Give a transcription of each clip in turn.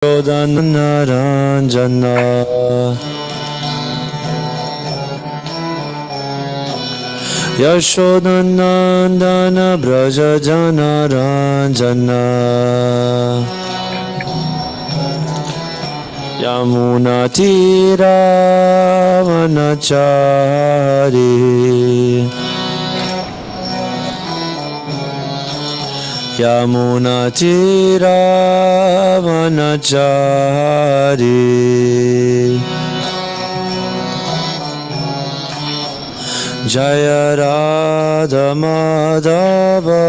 Naranjana Yashodanandana Braja Jana Ranjana Yamuna Tira Vanachari Yamuna Tira Vanachari Jaya Radha Madhava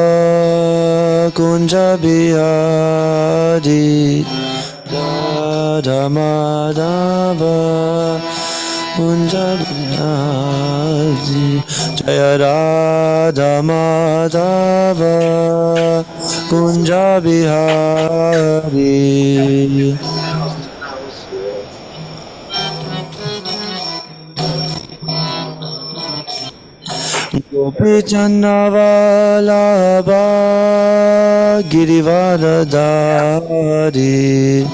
Kunja Bihari Radha Madhava Kunja Bihari Jaya Radha Madhava Kunja Bihari Gopi Channavalabha Girivaradari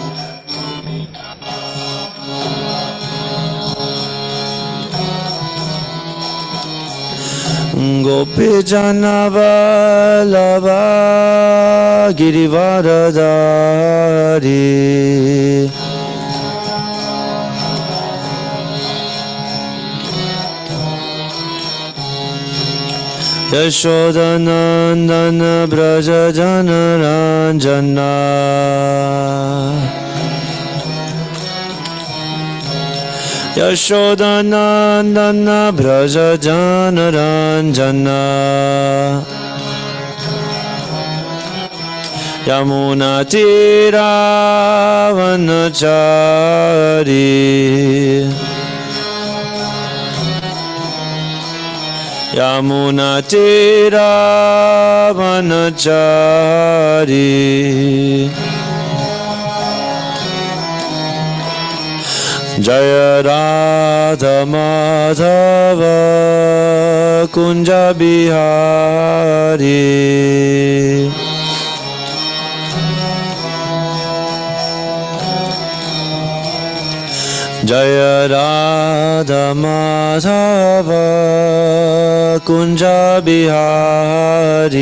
Gopi Channavalabha Girivaradari Yashodanandana Braja Jana Ranjana Yashodanandana Braja Jana Ranjana Yamuna Tira Vanachari Yamuna Tira Vanachari Jaya Radha Madhava Kunja Bihari Jaya Radha Madhava Kunja Bihari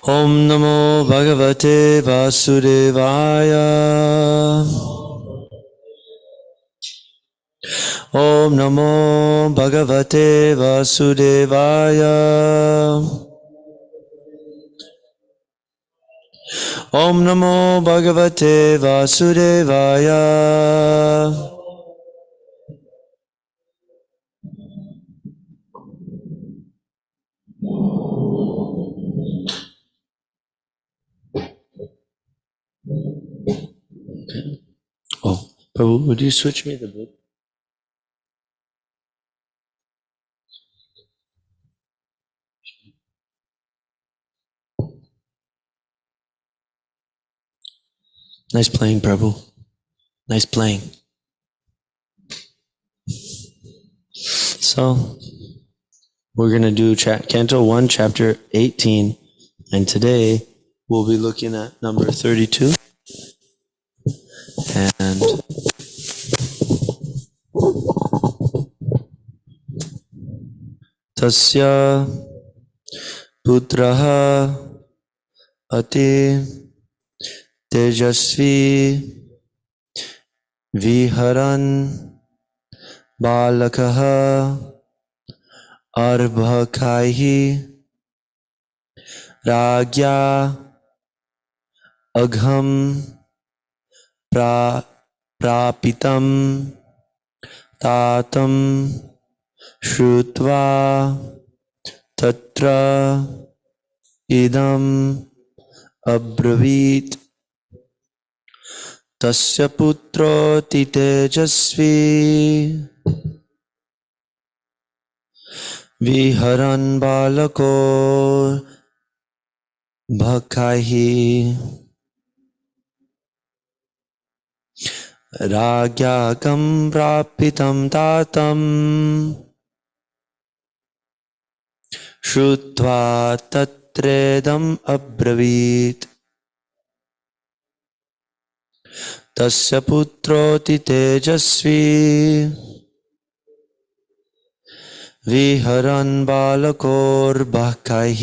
Om Namo Bhagavate Vasudevaya Om Namo Bhagavate Vasudevaya Om Namo Bhagavate Vasudevaya Oh, Prabhu, would you switch me the book? Nice playing, Prabhu. Nice playing. So, we're going to do Canto 1, Chapter 18. And today, we'll be looking at number 32. And Tasya Putraha Ati Tejasvi Viharan Balakaha Arbhakaihi Ragya Agham Prapitam Tatam Shrutva Tatra Idam Abravit Tasya Putro Titejasvi Viharan Balako Bhakaihi राज्ञागं प्रापितं तातं श्रुत्वा तत्रेदम् अब्रवीत् तस्य पुत्रोऽति तेजस्वी विहरन् बालकोर्बकैः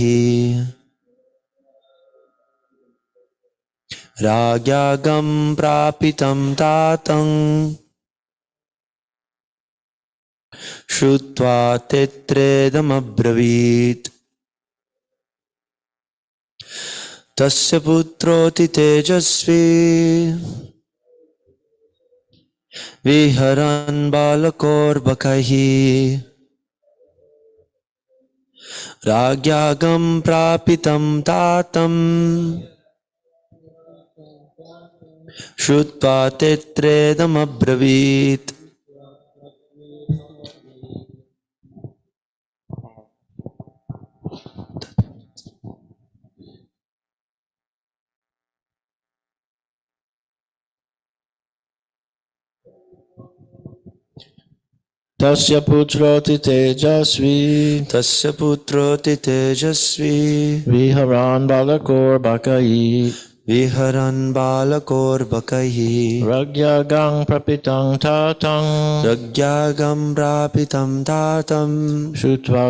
राज्ञागं प्रापितं तातं श्रुत्वा तत्रेदमब्रवीत् तस्य पुत्रोऽति तेजस्वी विहरन् बालकोर्बकैः राज्ञागं प्रापितं तातं श्रुत्वा तत्रेदमब्रवीत् तस्य पुत्रोऽति तेजस्वी विहरन् बालकोर्बकैः राज्ञागं प्रापितं तातं श्रुत्वा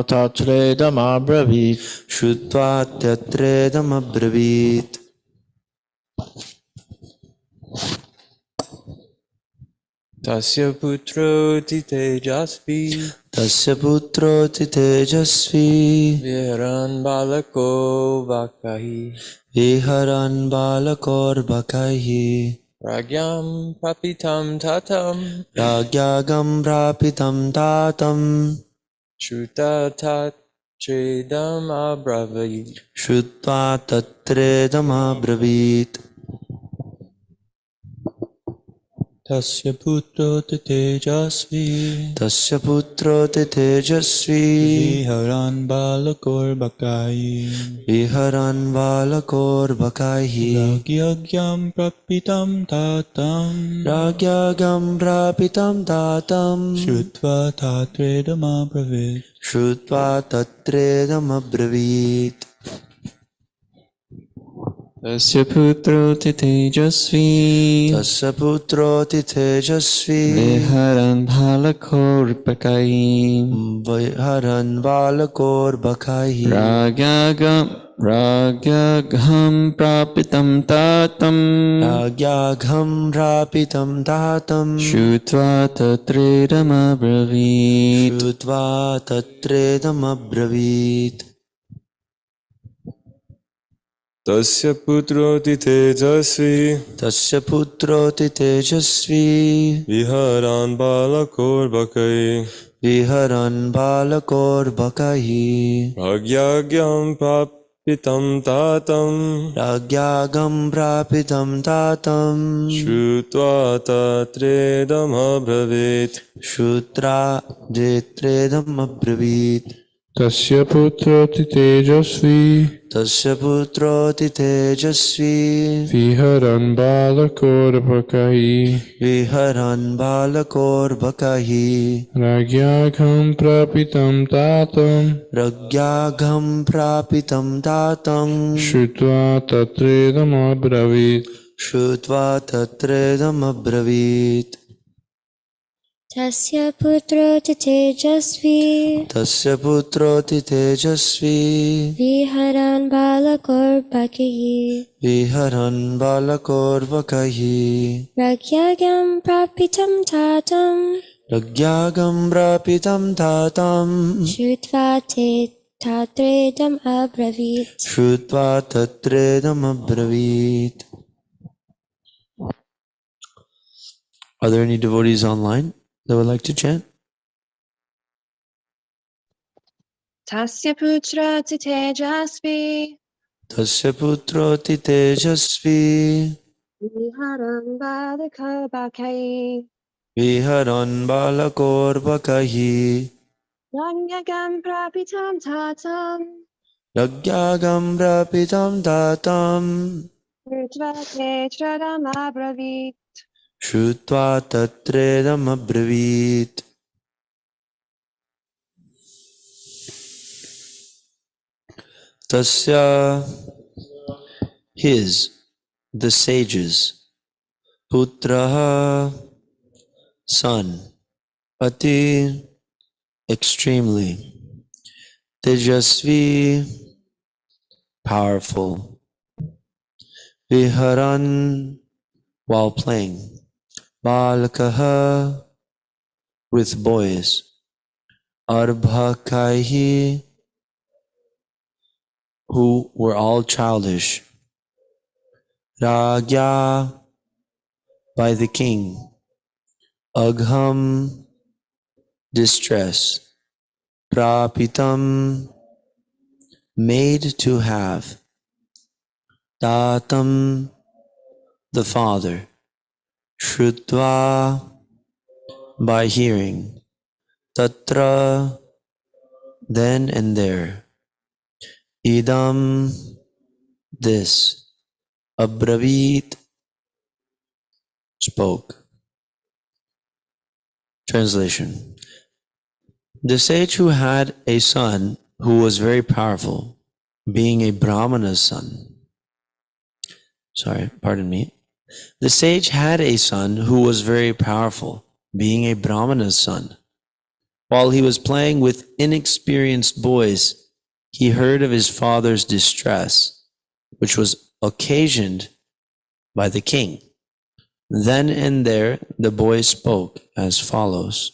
तत्रेदमब्रवीत् तस्य पुत्रोऽति तेजस्वी विहरन् बालकोर्बकैः राज्ञां प्रापितं तातं श्रुत्वा तत्रेदमब्रवीत् तस्य पुत्रोऽति तेजस्वी विहरन् बालकोर्बकैः राज्ञां प्रापितं तातं श्रुत्वा तत्रेदमब्रवीत् तस्य पुत्रोऽति तेजस्वी विहरन् बालकोर्बकैः राज्ञागं प्रापितं तातं श्रुत्वा तत्रेदमब्रवीत् तस्य पुत्रोऽति तेजस्वी विहरन् बालकोर्बकैः राज्ञां प्रापितं तातं श्रुत्वा तत्रेदमब्रवीत् तस्य पुत्रोऽति तेजस्वी विहरन् बालकोर्बकैः राज्ञागं प्रापितं तातं श्रुत्वा तत्रेदमब्रवीत् तस्य पुत्रोऽति तेजस्वी विहरन् बालकोर्बकैः राज्ञां प्रापितं तातं श्रुत्वा तत्रेदमब्रवीत् Are there any devotees online that would like to chant? Tasya putroti tejasvi viharan balakorbakahi Rangyagam prapitam tatam tatam Rutva tetradam abravit Shrutva tatredam abravit. Tasya, his, the sages, putraha, son, ati, extremely, tejasvi, powerful, viharan, while playing, balakaha, with boys, arbhakaihi, who were all childish, ragya, by the king, agham, distress, prapitam, made to have, tatam, the father, shrutva, by hearing, tatra, then and there, idam, this, abravit, spoke. Translation. The sage who had a son who was very powerful, being a Brahmana's son. The sage had a son who was very powerful, being a Brahmana's son. While he was playing with inexperienced boys, he heard of his father's distress, which was occasioned by the king. Then and there the boy spoke as follows.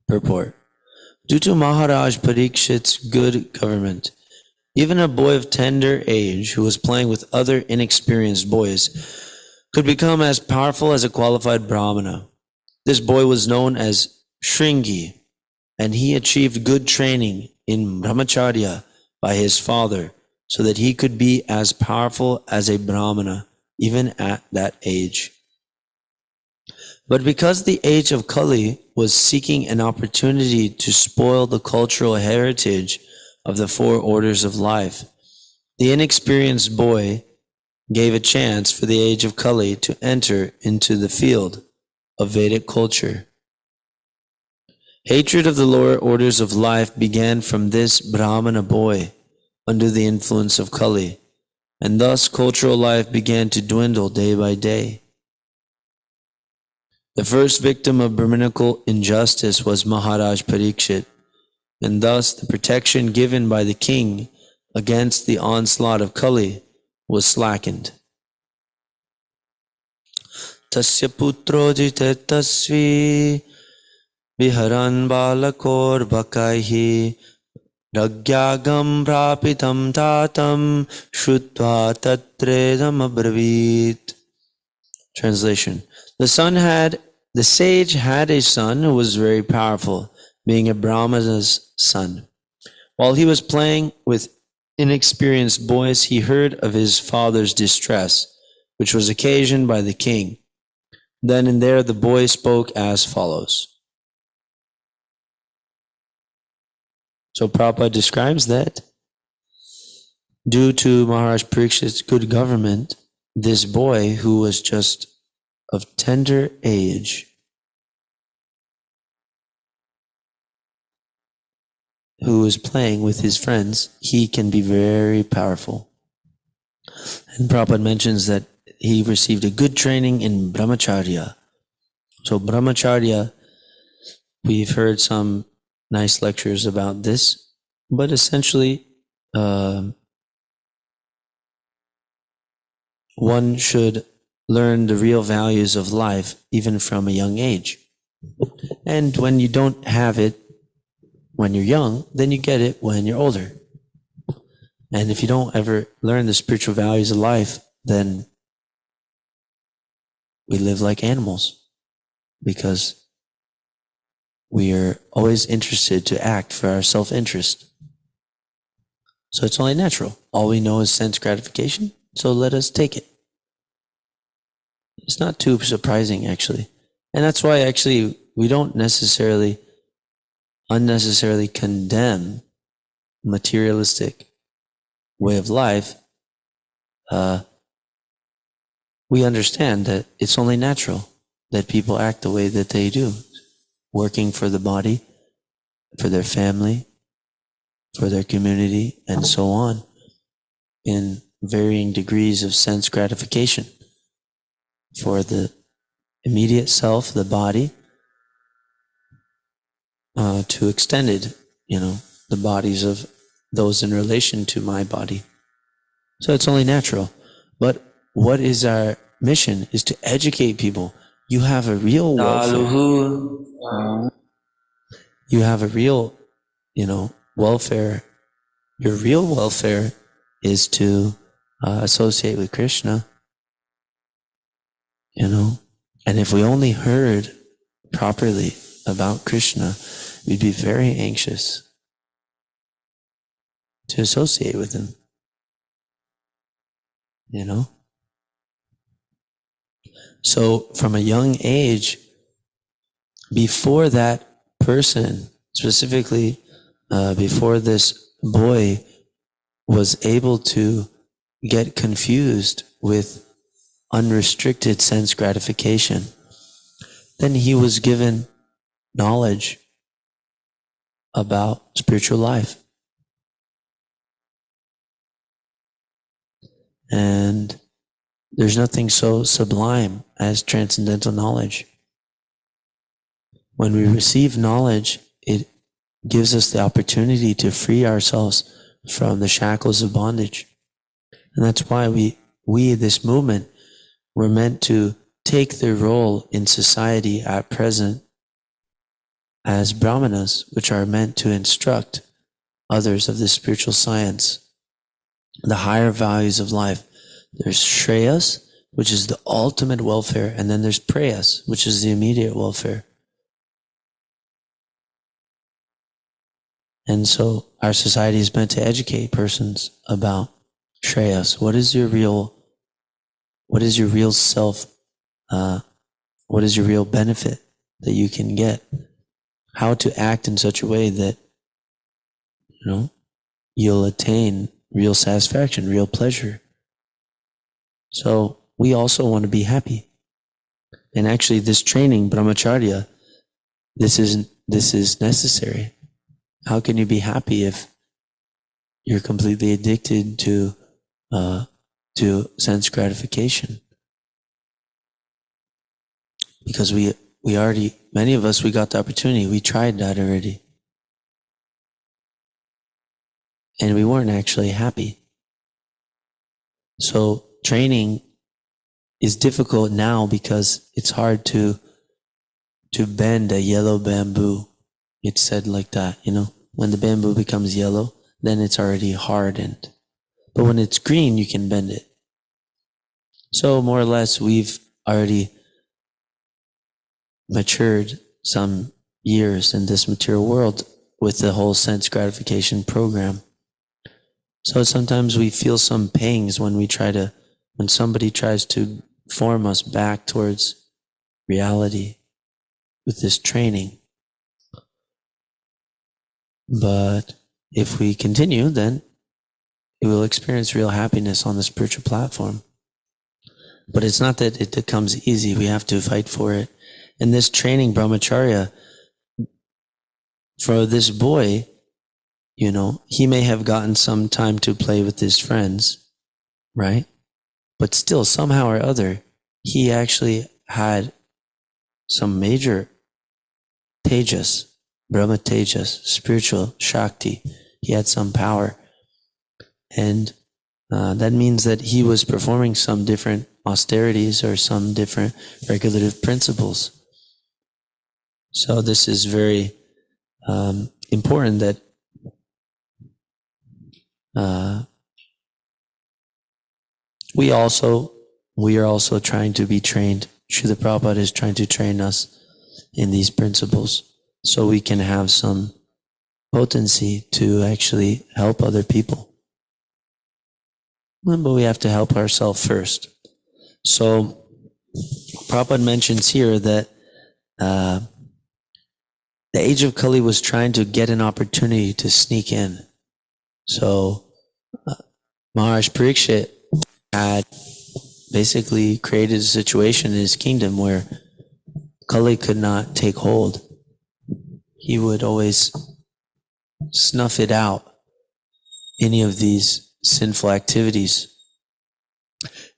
Purport. Due to Maharaj Parikshit's good government, even a boy of tender age who was playing with other inexperienced boys could become as powerful as a qualified Brahmana. This boy was known as Shringi, and he achieved good training in brahmacharya by his father so that he could be as powerful as a Brahmana even at that age. But because the age of Kali was seeking an opportunity to spoil the cultural heritage of the four orders of life, the inexperienced boy gave a chance for the age of Kali to enter into the field of Vedic culture. Hatred of the lower orders of life began from this Brahmana boy under the influence of Kali, and thus cultural life began to dwindle day by day. The first victim of Brahminical injustice was Maharaj Parikshit, and thus the protection given by the king against the onslaught of Kali was slackened. Tasya putro jitetasvi viharan balakor bakaihi ragyagam prapitam tatam shrutva tatredam abravit. Translation. The sage had a son who was very powerful, being a Brahmana's son. While he was playing with inexperienced boys, he heard of his father's distress, which was occasioned by the king. Then and there the boy spoke as follows. So Prabhupada describes that due to Maharaj Parikshit's good government, this boy who was just of tender age, who was playing with his friends, he can be very powerful. And Prabhupada mentions that he received a good training in brahmacharya. So brahmacharya, we've heard some nice lectures about this, but essentially one should learn the real values of life even from a young age. And when you don't have it when you're young, then you get it when you're older. And if you don't ever learn the spiritual values of life, then we live like animals because we are always interested to act for our self-interest. So it's only natural. All we know is sense gratification, so let us take it. It's not too surprising, actually. And that's why, actually, we don't unnecessarily condemn materialistic way of life. we understand that it's only natural that people act the way that they do, working for the body, for their family, for their community, and so on, in varying degrees of sense gratification. For the immediate self, the body, to extended, the bodies of those in relation to my body. So it's only natural. But what is our mission is to educate people. You have a real welfare. You have a real, welfare. Your real welfare is to associate with Krishna, and if we only heard properly about Krishna, we'd be very anxious to associate with him, So from a young age, before that person, specifically before this boy was able to get confused with unrestricted sense gratification, then he was given knowledge about spiritual life. And there's nothing so sublime as transcendental knowledge. When we receive knowledge, it gives us the opportunity to free ourselves from the shackles of bondage. And that's why we this movement, were meant to take their role in society at present as brahmanas, which are meant to instruct others of the spiritual science, the higher values of life. There's Shreyas, which is the ultimate welfare, and then there's Preyas, which is the immediate welfare. And so our society is meant to educate persons about Shreyas. What is your real self? What is your real benefit that you can get? How to act in such a way that, you'll attain real satisfaction, real pleasure. So we also want to be happy. And actually this training, brahmacharya, this is necessary. How can you be happy if you're completely addicted to sense gratification? Because we already, many of us, we got the opportunity. We tried that already. And we weren't actually happy. So training is difficult now because it's hard to bend a yellow bamboo. It's said like that, when the bamboo becomes yellow, then it's already hardened. But when it's green, you can bend it. So more or less, we've already matured some years in this material world with the whole sense gratification program. So sometimes we feel some pangs when somebody tries to form us back towards reality with this training. But if we continue, then we will experience real happiness on the spiritual platform. But it's not that it becomes easy. We have to fight for it. And this training, brahmacharya, for this boy, he may have gotten some time to play with his friends, right? But still, somehow or other, he actually had some major tejas, Brahma tejas, spiritual shakti. He had some power. And that means that he was performing some different austerities or some different regulative principles. So this is very important that we are also trying to be trained. Srila Prabhupada is trying to train us in these principles so we can have some potency to actually help other people. But we have to help ourselves first. So Prabhupada mentions here that the age of Kali was trying to get an opportunity to sneak in. So Maharaj Parikshit had basically created a situation in his kingdom where Kali could not take hold. He would always snuff it out, any of these sinful activities.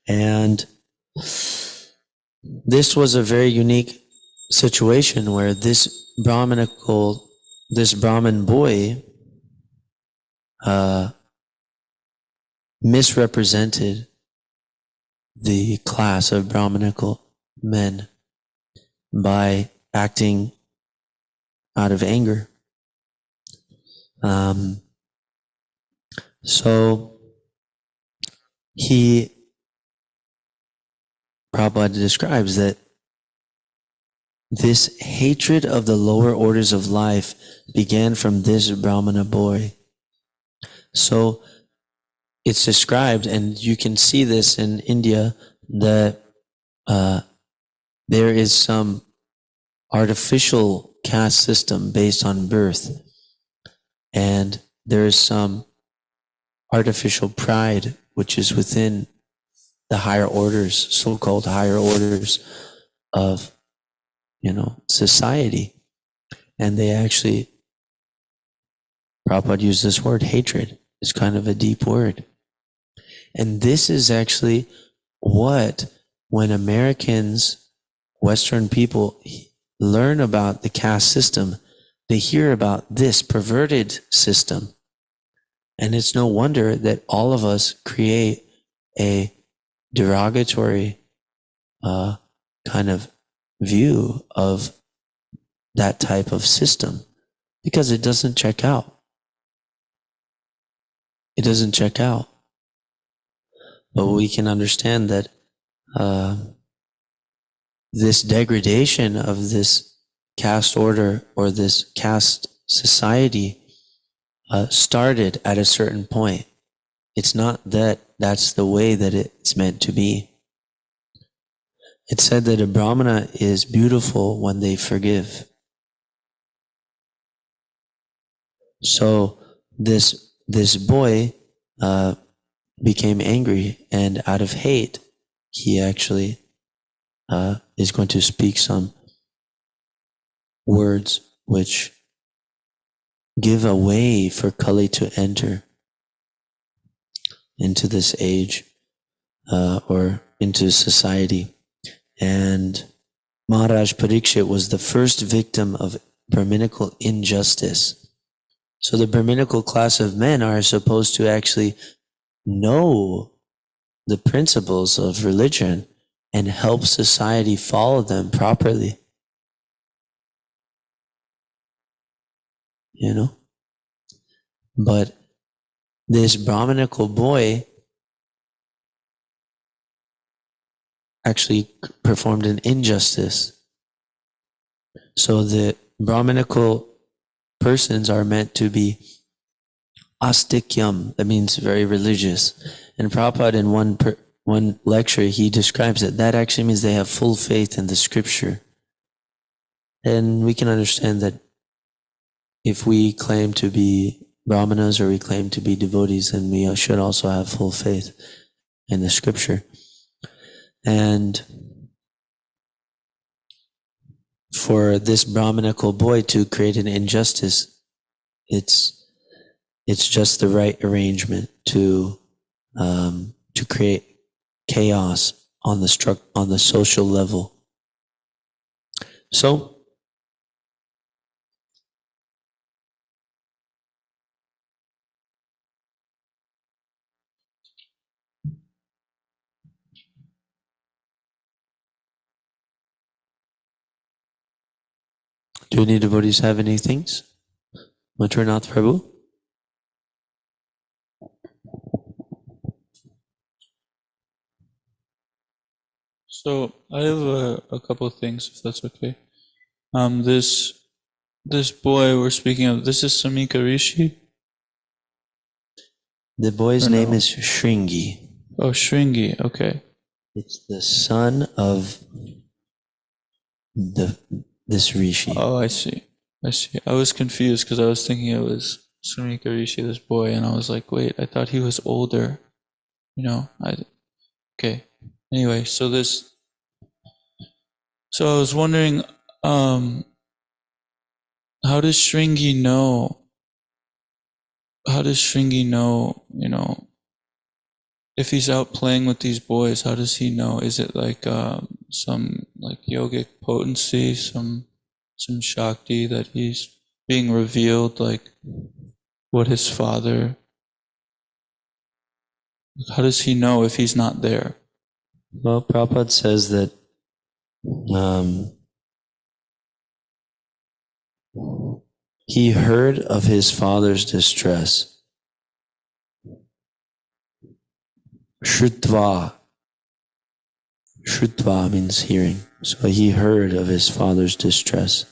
And this was a very unique situation where this Brahman boy misrepresented the class of Brahmanical men by acting out of anger. So Prabhupada describes that this hatred of the lower orders of life began from this Brahmana boy. So it's described, and you can see this in India, that there is some artificial caste system based on birth, and there is some artificial pride which is within the higher orders, so-called higher orders of, society. And they actually, Prabhupada used this word, hatred. It's kind of a deep word. And this is actually what, when Americans, Western people, learn about the caste system, they hear about this perverted system. And it's no wonder that all of us create a derogatory kind of view of that type of system, because it doesn't check out. It doesn't check out. But we can understand that this degradation of this caste order or this caste society started at a certain point. It's not that that's the way that it's meant to be. It's said that a Brahmana is beautiful when they forgive. So this boy became angry, and out of hate, he actually is going to speak some words which give a way for Kali to enter into this age or into society. And Maharaj Parikshit was the first victim of Brahminical injustice. So the Brahminical class of men are supposed to actually know the principles of religion and help society follow them properly. But this Brahminical boy actually performed an injustice. So the Brahminical persons are meant to be astikyam, that means very religious. And Prabhupada in one lecture, he describes it. That actually means they have full faith in the scripture. And we can understand that if we claim to be Brahmanas or we claim to be devotees, then we should also have full faith in the scripture. And for this Brahminical boy to create an injustice, it's just the right arrangement to create chaos on the social level. So do any devotees have any things? Maturnath Prabhu? So I have a couple of things, if that's okay. This boy we're speaking of, this is Samika Rishi? The boy's Or name no? is Shringi. Oh, Shringi, okay. It's the son of this Rishi. Oh, I see. I was confused because I was thinking it was Samika Rishi, this boy, and I was like, wait, I thought he was older. Okay. anyway, so I was wondering, how does Shringi know? How does Shringi know, if he's out playing with these boys, how does he know? Is it like some like yogic potency, some Shakti that he's being revealed, like what his father, how does he know if he's not there? Well, Prabhupada says that he heard of his father's distress. Shrutva. Shrutva means hearing. So he heard of his father's distress.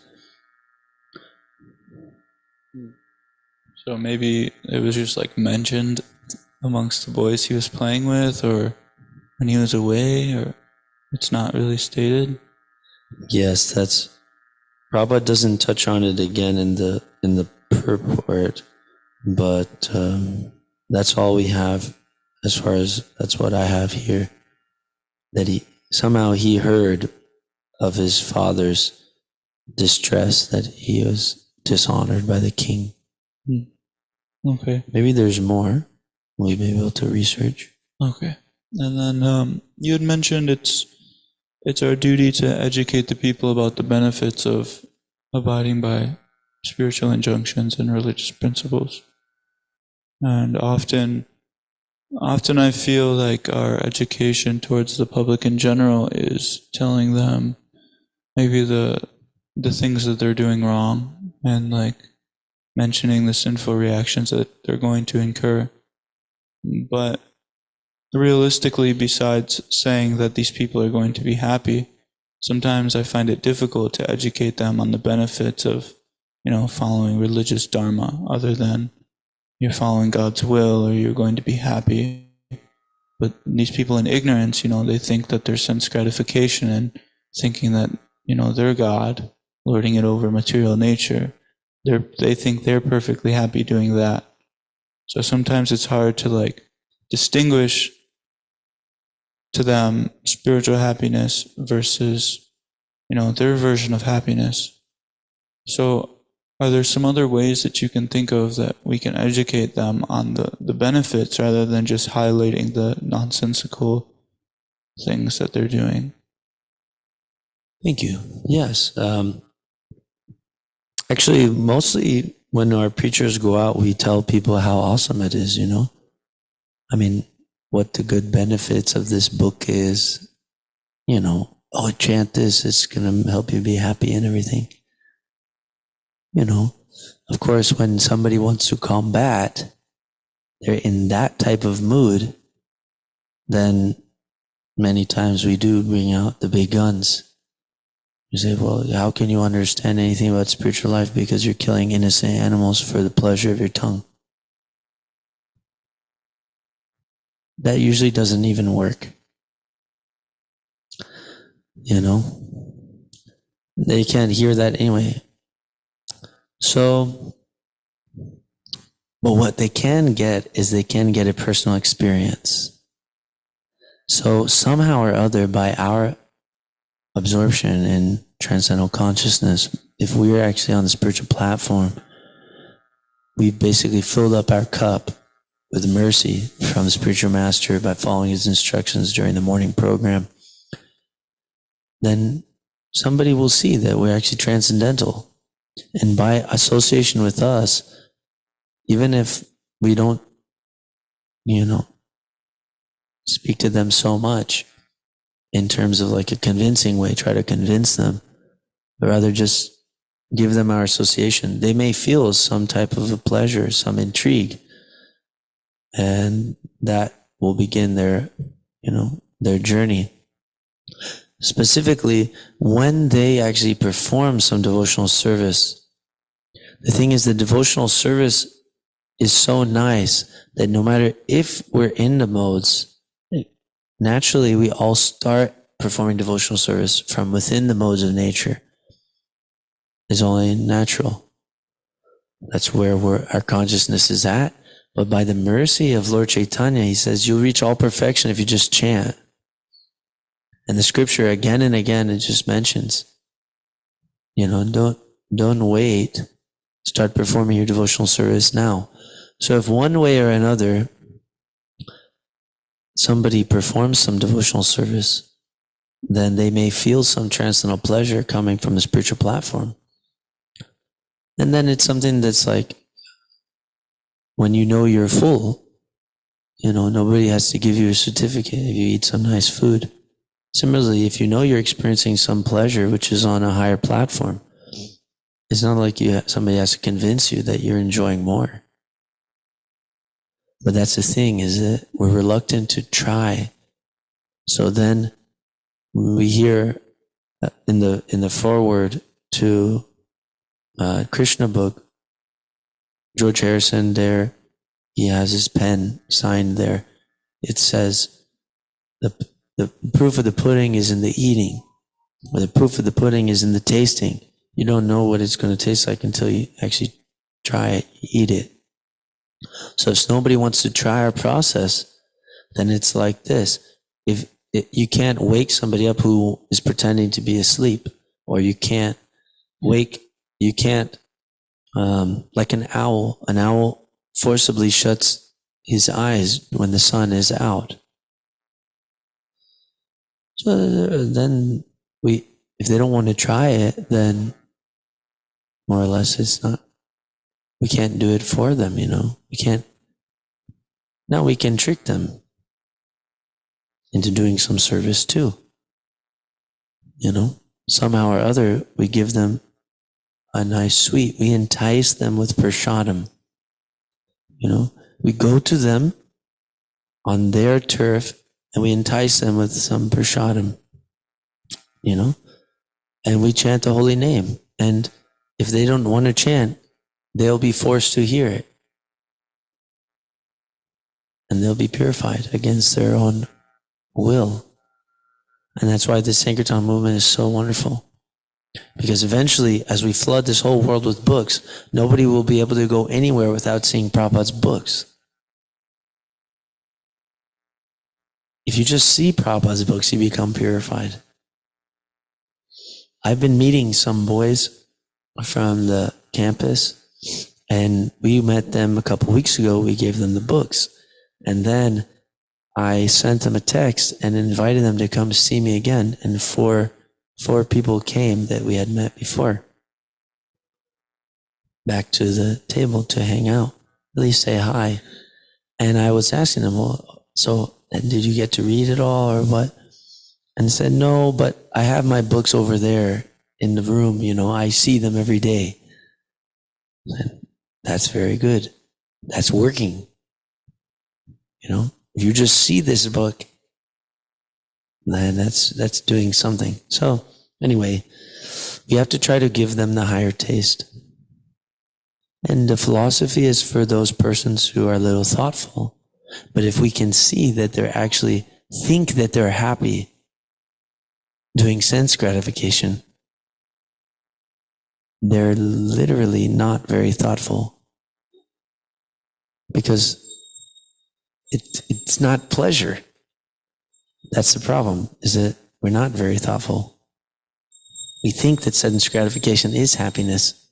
So maybe it was just like mentioned amongst the boys he was playing with, or when he was away, or it's not really stated. Yes, that's Prabhupada doesn't touch on it again in the purport, but that's all we have as far as that's what I have here. That he heard of his father's distress, that he was dishonored by the king. Okay. Maybe there's more we may be able to research. Okay. And then you had mentioned it's our duty to educate the people about the benefits of abiding by spiritual injunctions and religious principles. And often I feel like our education towards the public in general is telling them maybe the things that they're doing wrong, and like mentioning the sinful reactions that they're going to incur. But realistically, besides saying that these people are going to be happy, sometimes I find it difficult to educate them on the benefits of, following religious dharma, other than you're following God's will or you're going to be happy. But these people in ignorance, they think that there's sense gratification and thinking that, they're God, lording it over material nature. They think they're perfectly happy doing that. So sometimes it's hard to distinguish to them spiritual happiness versus, their version of happiness. So are there some other ways that you can think of that we can educate them on the benefits rather than just highlighting the nonsensical things that they're doing? Thank you. Yes. Actually, mostly when our preachers go out, we tell people how awesome it is, what the good benefits of this book is, chant this, it's going to help you be happy and everything. Of course, when somebody wants to combat, they're in that type of mood, then many times we do bring out the big guns. You say, well, how can you understand anything about spiritual life because you're killing innocent animals for the pleasure of your tongue? That usually doesn't even work. They can't hear that anyway. So, but what they can get is they can get a personal experience. So somehow or other, by our absorption in transcendental consciousness, if we are actually on the spiritual platform, we've basically filled up our cup with mercy from the spiritual master by following his instructions during the morning program. Then somebody will see that we're actually transcendental. And by association with us, even if we don't, speak to them so much in terms of like a convincing way, try to convince them, but rather just give them our association, they may feel some type of a pleasure, some intrigue. And that will begin their journey. Specifically, when they actually perform some devotional service, the thing is the devotional service is so nice that no matter if we're in the modes, naturally we all start performing devotional service from within the modes of nature. It's only natural. That's where our consciousness is at. But by the mercy of Lord Chaitanya, he says, you'll reach all perfection if you just chant. And the scripture again and again, it just mentions, don't wait. Start performing your devotional service now. So if one way or another, somebody performs some devotional service, then they may feel some transcendental pleasure coming from the spiritual platform. And then it's something that's like, when you're full, nobody has to give you a certificate if you eat some nice food. Similarly, if you're experiencing some pleasure, which is on a higher platform, it's not like somebody has to convince you that you're enjoying more. But that's the thing, is that we're reluctant to try. So then we hear in the foreword to Krishna book, George Harrison there, he has his pen signed there. It says, the proof of the pudding is in the eating, or the proof of the pudding is in the tasting. You don't know what it's going to taste like until you actually try it, eat it. So if nobody wants to try our process, then it's like this. You can't wake somebody up who is pretending to be asleep, or you can't like an owl forcibly shuts his eyes when the sun is out. So then if they don't want to try it, then more or less we can't do it for them, we can trick them into doing some service too. Somehow or other, we give them a nice sweet. We entice them with prasadam. We go to them on their turf and we entice them with some prasadam, and we chant the holy name. And if they don't want to chant, they'll be forced to hear it. And they'll be purified against their own will. And that's why the Sankirtan movement is so wonderful. Because eventually, as we flood this whole world with books, nobody will be able to go anywhere without seeing Prabhupada's books. If you just see Prabhupada's books, you become purified. I've been meeting some boys from the campus, and we met them a couple weeks ago. We gave them the books. And then I sent them a text and invited them to come see me again. And four people came that we had met before, back to the table to hang out, at least say hi. And I was asking them, well, so did you get to read it all or what? And they said, no, but I have my books over there in the room. I see them every day. And that's very good. That's working. If you just see this book, then that's doing something. So anyway, we have to try to give them the higher taste. And the philosophy is for those persons who are a little thoughtful. But if we can see that they're actually think that they're happy doing sense gratification, they're literally not very thoughtful. Because it's not pleasure. That's the problem, is that we're not very thoughtful. We think that sense gratification is happiness.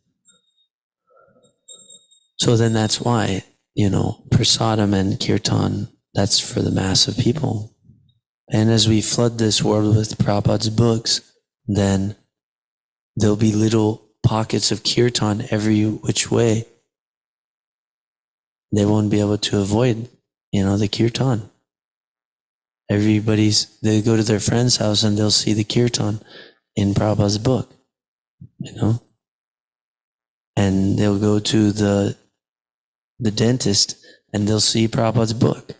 So then that's why, prasadam and kirtan, that's for the mass of people. And as we flood this world with Prabhupada's books, then there'll be little pockets of kirtan every which way. They won't be able to avoid, the kirtan. They go to their friend's house and they'll see the kirtan in Prabhupada's book, and they'll go to the dentist and they'll see Prabhupada's book.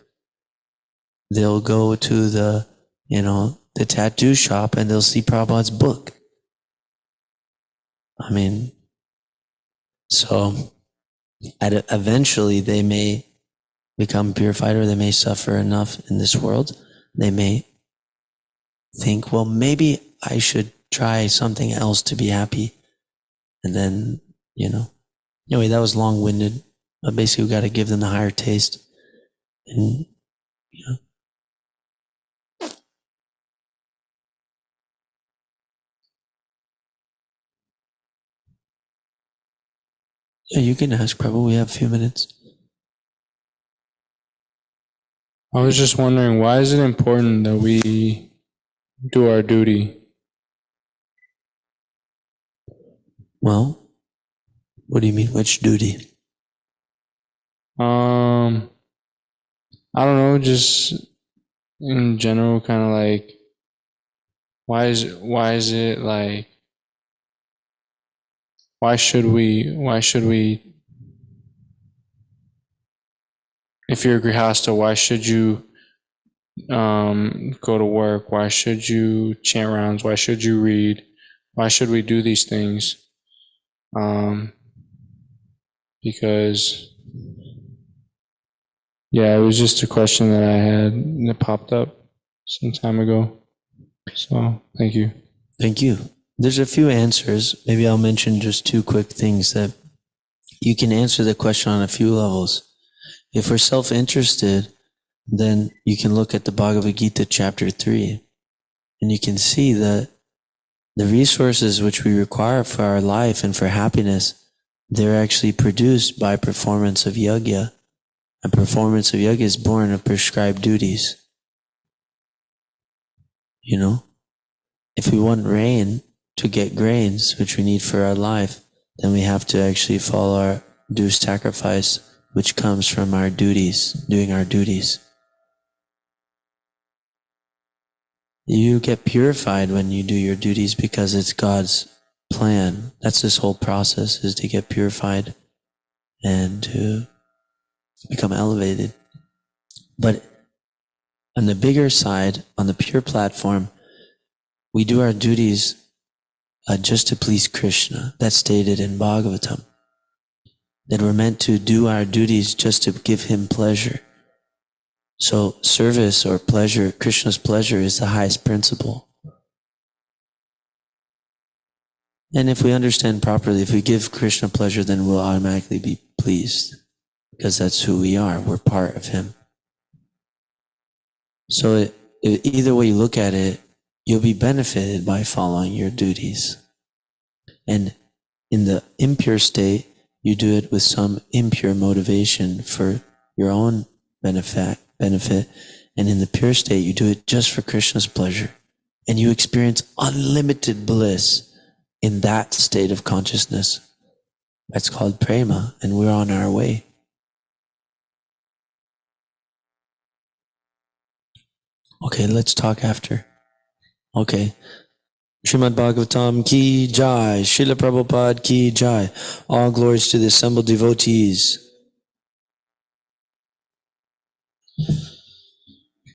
They'll go to the tattoo shop and they'll see Prabhupada's book. So eventually they may become purified, or they may suffer enough in this world. They may think, well, maybe I should try something else to be happy. And then, anyway, that was long-winded. But basically, we got to give them the higher taste. And, Yeah, you can ask, Prabhu. We have a few minutes. I was just wondering, why is it important that we do our duty? Well, what do you mean, which duty? I don't know, just in general, kind of like, why is it like, why should we, if you're a grihasta, why should you go to work? Why should you chant rounds? Why should you read? Why should we do these things? Because yeah, it was just a question that I had that popped up some time ago. So thank you. Thank you. There's a few answers. Maybe I'll mention just two quick things that you can answer the question on a few levels. If we're self-interested, then you can look at the Bhagavad Gita chapter 3, and you can see that the resources which we require for our life and for happiness, they're actually produced by performance of yajna. And performance of yajna is born of prescribed duties. You know, if we want rain to get grains, which we need for our life, then we have to actually follow our due sacrifice, which comes from our duties, doing our duties. You get purified when you do your duties because it's God's plan. That's this whole process, is to get purified and to become elevated. But on the bigger side, on the pure platform, we do our duties just to please Krishna. That's stated in Bhagavatam. That we're meant to do our duties just to give him pleasure. So service or pleasure, Krishna's pleasure, is the highest principle. And if we understand properly, if we give Krishna pleasure, then we'll automatically be pleased, because that's who we are. We're part of him. So either way you look at it, you'll be benefited by following your duties. And in the impure state, you do it with some impure motivation for your own benefit. And in the pure state, you do it just for Krishna's pleasure. And you experience unlimited bliss in that state of consciousness. That's called prema, and we're on our way. Okay, let's talk after. Okay. Srimad Bhagavatam ki jai, Srila Prabhupada ki jai. All glories to the assembled devotees.